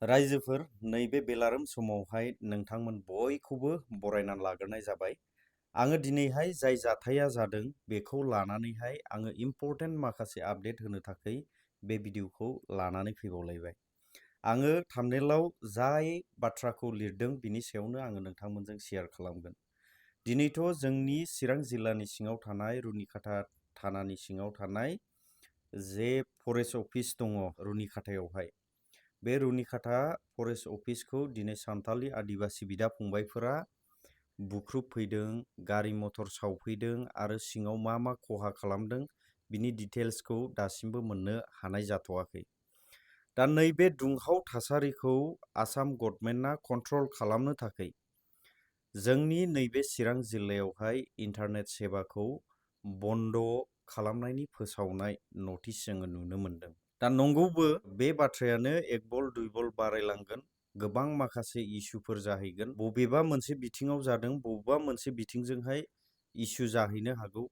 रायजोफोर नैबे बेलारोम समावहाय नोंथांमोन बयखौबो बरायनानै लाग्रोनाय जाबाय। आङो दिनैहाय जाय जाथाया जादों बेखौ लानानैहाय आङो इम्परटेन्ट माखासे आपडेट होनो थाखाय बे भिडिअखौ लानानै फैबावलायबाय। आङो थाम्बनेइलाव जाय बाथ्राखौ लिरदों बिनि सायावनो आङो नोंथांमोनजों शेयार खालामगोन। दिनैथ' जोंनि चिरां जिल्लानि सिङाव थानाय रुनिकाटा थानानि सिङाव थानाय जे फरेस्ट अफिस दङ रुनिकाटायावहाय, बे रुनिकाटा फरेस्ट अफिसखौ दिनै सान्थालि आदिबासि बिदा फंबायफोरा बुख्रुबफैदों, गारि मथर सावफैदों आरो सिङाव मा मा खहा खालामदों बिनि डिटेल्सखौ दासिमबो मोननो हानाय जाथ'वाखै। दा नैबे दुंहाव थासारिखौ आसाम गभर्नमेन्टआ कन्ट्रल खालामनो थाखाय जोंनि नैबे चिरां जिल्लायावहाय इन्टारनेट सेवाखौ बन्द' खालामनायनि फोसावनाय नटिस जोङो नुनो मोनदों। दा नंगौबो बे बाथ्रायानो एक बल दुइ बल बारायलांगोन। गोबां माखासे इस्युफोर जाहैगोन। बबेबा मोनसे बिथिङाव जादों, बबेबा मोनसे बिथिंजोंहाय इस्यु जाहैनो हागौ।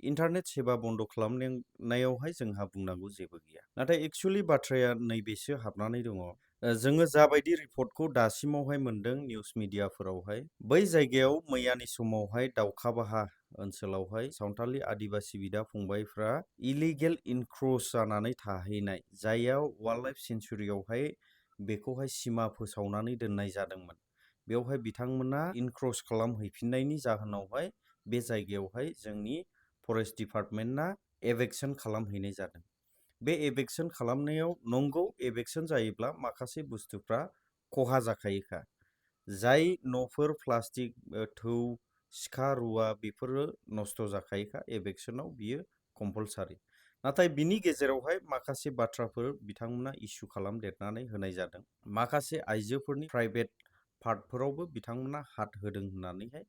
इन्टारनेट सेवा बन्द' खालामनायावहाय जोंहा बुंनांगौ जेबो गैया। नाथाय एक्सुवेलि बाथ्राया नैबेसो हाबनानै दङ। जोङो जाबायदि रिपर्टखौ दासिमावहाय मोनदों निउस मिडियाफोरावहाय, बै जायगायाव मैयानि समावहाय दाउखाबाहा ओनसोलावहाय सावथालि आदिबासि बिदा फंबायफ्रा इलिगेल इनक्रच जानानै थाहैनाय, जाययाव वाइल्ड लाइफ सेन्चुरियावहाय बेखौहाय सिमा फोसावनानै दोननाय जादोंमोन। बेवहाय बिथांमोना इनक्रच खालामहैफिननायनि जाहोनावहाय बे जायगायावहाय जोंनि फरेस्ट डिपार्टमेन्टआ एभेक्सन खालामहैनाय जादों। बे एभेक्सन खालामनायाव नंगौ एभेक्सन जायोब्ला माखासे बुस्थुफ्रा खहा जाखायोखा। जाय न'फोर प्लास्टिक, थौ, सिखा रुवा बेफोरो नस्थ' जाखायोखा एभेक्सनाव, बियो कम्पालसारि। नाथाय बिनि गेजेरावहाय माखासे बाथ्राफोर बिथांमोना इस्यु खालामदेरनानै होनाय जादों। माखासे आइजोफोरनि प्राइभेट पार्टफोरावबो बिथांमोना हात होदों होननानैहाय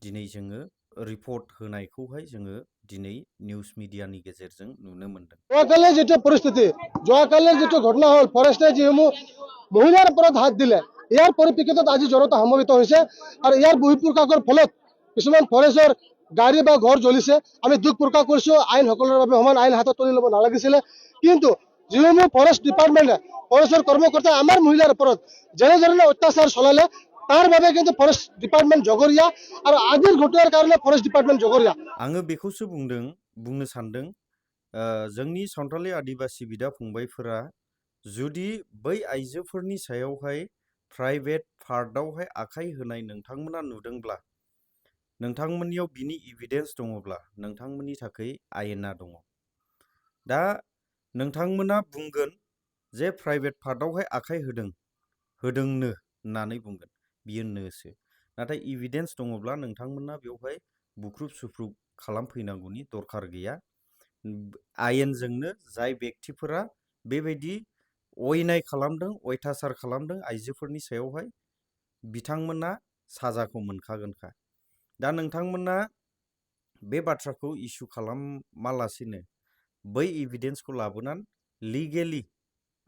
दिनै जोङो रिपर्ट होनायखौहाय जोङो दिनै निउस मिडियानि गेजेरजों नुनो मोनदों। যোৱাকালিৰ যিটো পৰিস্থিতি, যোৱাকালিৰ যিটো ঘটনা হ'ল, ফৰেষ্টে যিসমূহ মহিলাৰ ওপৰত হাত দিলে, ইয়াৰ পৰিপ্ৰেক্ষিতত আজি জনতা সমবেত হৈছে আৰু ইয়াৰ বহিঃপ্ৰকাশৰ ফলত কিছুমান ফৰেষ্টৰ গাড়ী বা ঘৰ জ্বলিছে। আমি দুখ প্ৰকাশ কৰিছোঁ। আইন সকলোৰে বাবে সমান, আইন হাতত তুলি ল'ব নালাগিছিলে। কিন্তু যিসমূহ ফৰেষ্ট ডিপাৰ্টমেণ্টে, ফৰেষ্টৰ কৰ্মকৰ্তাই আমাৰ মহিলাৰ ওপৰত যেনেধৰণে অত্যাচাৰ চলালে, তাৰ বাবে কিন্তু ফৰেষ্ট ডিপাৰ্টমেণ্ট জগৰীয়া আৰু আজিৰ ঘটনাৰ কাৰণে ফৰেষ্ট ডিপাৰ্টমেণ্ট জগৰীয়া। आङो बेखौसो बुंनो सानदों, जोंनि सावथालि आदिबासि बिदा फंबायफोरा जुदि बै आइजोफोरनि सायावहाय प्राइभेट पार्टआवहाय आखाइ होनाय नोंथांमोना नुदोंब्ला, नोंथांमोननियाव बिनि एभिडेन्स दङब्ला नोंथांमोननि थाखाय आयेना दङ। दा नोंथांमोना बुंगोन जे प्राइभेट पार्टआवहाय आखाइ होदोंनो होननानै बुंगोन, बियो नोसो। नाथाय एभिडेन्स दङब्ला नोंथांमोना बेवहाय बुख्रुब सुख्रुब खालामफैनांगौनि दरखार गैया। आयेनजोंनो जाय बेक्तिफोरा बेबायदि अयनाय खालामदों, अयथासार खालामदों आइजोफोरनि सायावहाय, बिथांमोना साजाखौ मोनखागोनखा। दा नोंथांमोना बे बाथ्राखौ इस्यु खालामालासिनो बै एभिडेन्सखौ लाबोनानै लिगेलि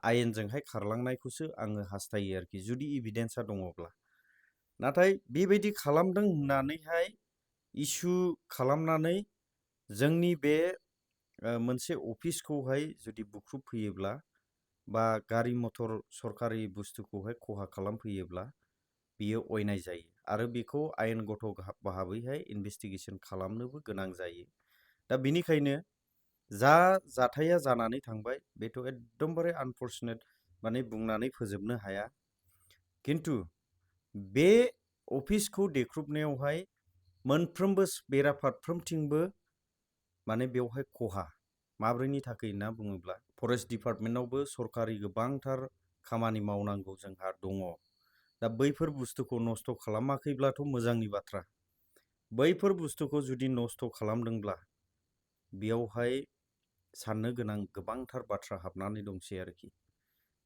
आयेनजोंहाय खारलांनायखौसो आङो हास्थायो आरोखि, जुदि एभिडेन्सआ दङब्ला। नाथाय बेबायदि खालामदों होननानैहाय इस्यु खालामनानै जोंनि बे मोनसे अफिसखौहाय जुदि बुख्रुबफैयोब्ला बा गारि मथर सरकारि बुस्थुखौहाय खहा खालामफैयोब्ला बियो अयनाय जायो आरो बेखौ आयेनगत भाबैहाय इनभेस्टिगेसन खालामनोबो गोनां जायो। दा बिनिखायनो जा जाथाया जानानै थांबाय बेथ' एकदमबारे आनफर्चुनेट, माने बुंनानै फोजोबनो हाया। किन्तु बे अफिसखौ देख्रुबनायावहाय मोनफ्रोमबो बेराफारफ्रोमथिंबो माने बेवहाय खहा। माब्रैनि थाखाय होनना बुङोब्ला फरेस्ट डिपार्टमेन्टआवबो सरकारि गोबांथार खामानि मावनांगौ जोंहा दङ। दा बैफोर बुस्थुखौ नस्थ' खालामाखैब्लाथ' मोजांनि बाथ्रा। बैफोर बुस्थुखौ जुदि नस्थ' खालामदोंब्ला बेयावहाय साननो गोनां गोबांथार बाथ्रा हाबनानै दंसै आरोखि।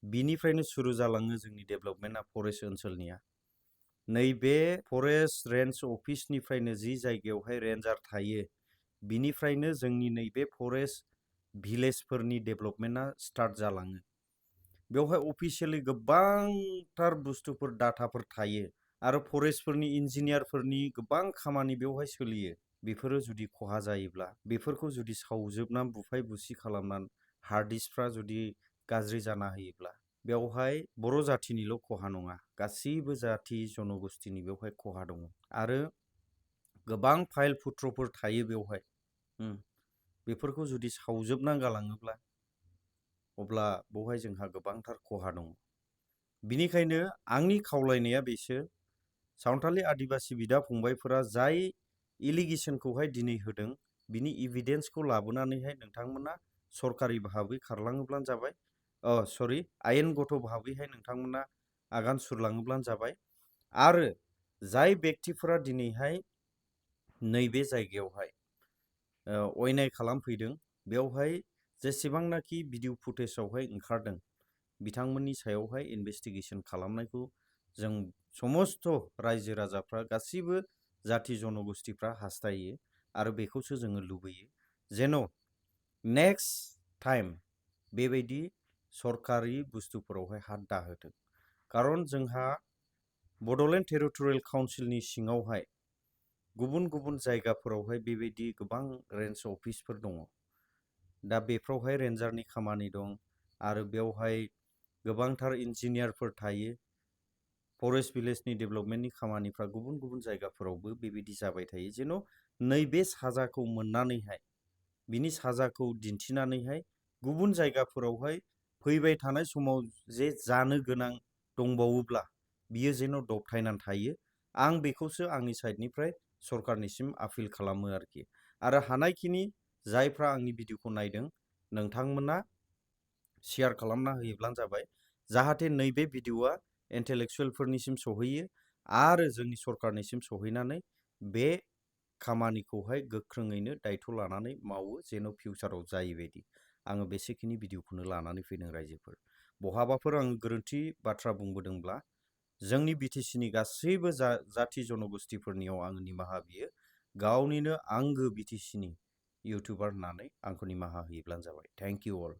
बिनिफ्रायनो सुरु जालाङो जोंनि डेभेलपमेन्टआ फरेस्ट ओनसोलनिया। नैबे फरेस्ट रेन्ज अफिसनिफ्रायनो जि जायगायावहाय रेन्जार थायो, बिनिफ्रायनो जोंनि नैबे फरेस्ट भिलेजफोरनि डेभेलपमेन्टआ स्टार्ट जालाङो। बेवहाय अफिसियेलि गोबांथार बुस्थुफोर डाटाफोर थायो आरो फरेस्टफोरनि इन्जिनियारफोरनि गोबां खामानि बेवहाय सोलियो। बेफोरो जुदि खहा जायोब्ला, बेफोरखौ जुदि सावजोबनानै बुफाय बुसि खालामनानै हार्ड डिस्कफ्रा जुदि गाज्रि जाना होयोब्ला, बेवहाय बर' जाथिनिल' खहा नङा, गासैबो जाथि जन'गोष्ठीनि बेवहाय खहा दङ आरो गोबां फाइल पुत्रफोर थायो बेवहाय। बेफोरखौ जुदि सावजोबना गालाङोब्ला अब्ला बेवहाय जोंहा गोबांथार खहा दङ। बिनिखायनो आंनि खावलायनाया बेसो, सावथालि आदिबासि बिदा फंबायफोरा जाय एलिगेसनखौहाय दिनै होदों बिनि एभिडेन्सखौ लाबोनानैहाय नोंथांमोना सरकारि भाबै खारलाङोब्लानो जाबाय, आयेनगत भाबैहाय नोंथांमोना आगान सुरलाङोब्लानो जाबाय। आरो जाय बेक्तिफोरा दिनैहाय नैबे जायगायावहाय अयनाय खालामफैदों बेवहाय जेसेबांनाखि भिडिअ फुटेजावहाय ओंखारदों बिथांमोननि सायावहाय इनभेस्टिगेसन खालामनायखौ जों समस्त रायजो राजाफ्रा गासिबो जाथि जन'गोष्ठीफ्रा हास्थायो आरो बेखौसो जोङो लुबैयो जेन' नेक्स्ट टाइम बेबायदि सरकारि बुस्थुफोरावहाय हात दाहोथों। खारन जोंहा बड'लेण्ड टेरिटरियेल काउन्सिलनि सिङावहाय गुबुन गुबुन जायगाफोरावहाय बेबायदि गोबां रेन्ज अफिसफोर दङ। दा बेफ्रावहाय रेन्जारनि खामानि दं आरो बेवहाय गोबांथार इन्जिनियारफोर थायो। फरेस्ट भिलेजनि डेभेलपमेन्टनि खामानिफ्रा गुबुन गुबुन जायगाफोरावबो बेबायदि जाबाय थायो जेन' नैबे साजाखौ मोननानैहाय बिनि साजाखौ दिन्थिनानैहाय गुबुन जायगाफोरावहाय फैबाय थानाय समाव जे जानो गोनां दंबावोब्ला बियो जेन' दबथायनानै थायो। आं बेखौसो आंनि साइडनिफ्राय सरकारनिसिम आपिल खालामो आरोखि। आरो हानायखिनि जायफ्रा आंनि भिडिअखौ नायदों नोंथांमोना शेयार खालामना होयोब्लानो जाबाय, जाहाथे नैबे भिडिअआ इन्टेलेक्सुयेलफोरनिसिम सहैयो आरो जोंनि सरकारनिसिम सहैनानै बे खामानिखौहाय गोख्रोङैनो दायथ' लानानै मावो जेन' फिउचाराव जायैबायदि। आङो बेसेखिनि भिडिअखौनो लानानै फैदों रायजोफोर। बहाबाफोर आं गोरोन्थि बाथ्रा बुंबोदोंब्ला जोंनि बिटिसिनि गासैबो जाथि जन'गोष्ठीफोरनियाव आङो निमाहा बियो। गावनिनो आंगो बिटिसिनि इउटुबार होननानै आंखौ निमाहा होयोब्लानो जाबाय। Thank you all.